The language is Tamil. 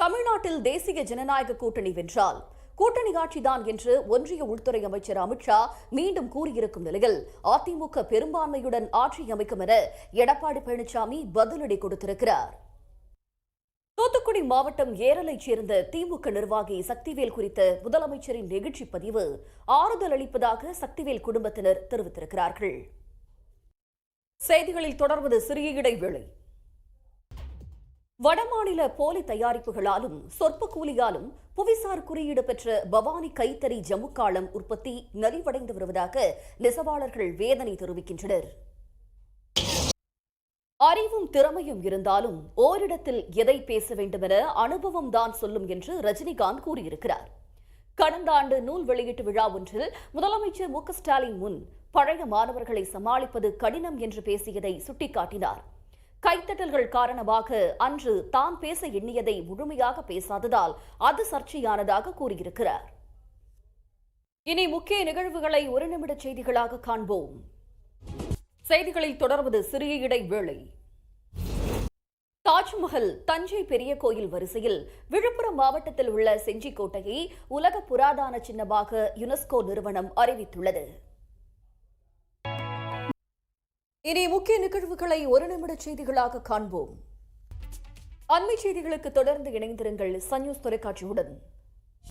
தமிழ்நாட்டில் தேசிய ஜனநாயக கூட்டணி வென்றால் கூட்டணி ஆட்சிதான் என்று ஒன்றிய உள்துறை அமைச்சர் அமித்ஷா மீண்டும் கூறியிருக்கும் நிலையில் அதிமுக பெரும்பான்மையுடன் ஆட்சி அமைக்கும் என எடப்பாடி பழனிசாமி பதிலடி கொடுத்திருக்கிறார். தூத்துக்குடி மாவட்டம் ஏரலைச் சேர்ந்த திமுக நிர்வாகி சக்திவேல் குறித்த முதலமைச்சரின் நெகிழ்ச்சி பதிவு ஆறுதல் அளிப்பதாக சக்திவேல் குடும்பத்தினர் தெரிவித்திருக்கிறார்கள். செய்திகளில் தொடர்வது சிறிய இடைவேளை. வடமாநில போலி தயாரிப்புகளாலும் சொற்ப கூலியாலும் புவிசார் குறியீடு பெற்ற பவானி கைத்தறி ஜமுக்காலம் உற்பத்தி நலிவடைந்து வருவதாக நெசவாளர்கள் வேதனை தெரிவிக்கின்றனர். அறிவும் திறமையும் இருந்தாலும் ஓரிடத்தில் எதை பேச வேண்டும் என அனுபவம் தான் சொல்லும் என்று ரஜினிகாந்த் கூறியிருக்கிறார். கடந்த ஆண்டு நூல் வெளியீட்டு விழா ஒன்றில் முதலமைச்சர் மு.க.ஸ்டாலின் முன் பழைய மாணவர்களை சமாளிப்பது கடினம் என்று பேசியதை சுட்டிக்காட்டினார். கைத்தட்டல்கள் காரணமாக அன்று தான் பேச எண்ணியதை முழுமையாக பேசாததால் அது சர்ச்சையானதாக கூறியிருக்கிறார். இனி முக்கிய நிகழ்வுகளை ஒரு நிமிட செய்திகளாக காண்போம். செய்திகளில் தொடர்வது சிறிய இடைவேளை. தாஜ்மஹல் தஞ்சை பெரிய கோயில் வரிசையில் விழுப்புரம் மாவட்டத்தில் உள்ள செஞ்சிக்கோட்டையை உலக புராதன சின்னமாக யுனெஸ்கோ நிறுவனம் அறிவித்துள்ளது. இனி முக்கிய நிகழ்வுகளை ஒரு நிமிட செய்திகளாக காண்போம். அண்மை செய்திகளுக்கு தொடர்ந்து இணைந்திருங்கள் சன் நியூஸ் தொலைக்காட்சியுடன்.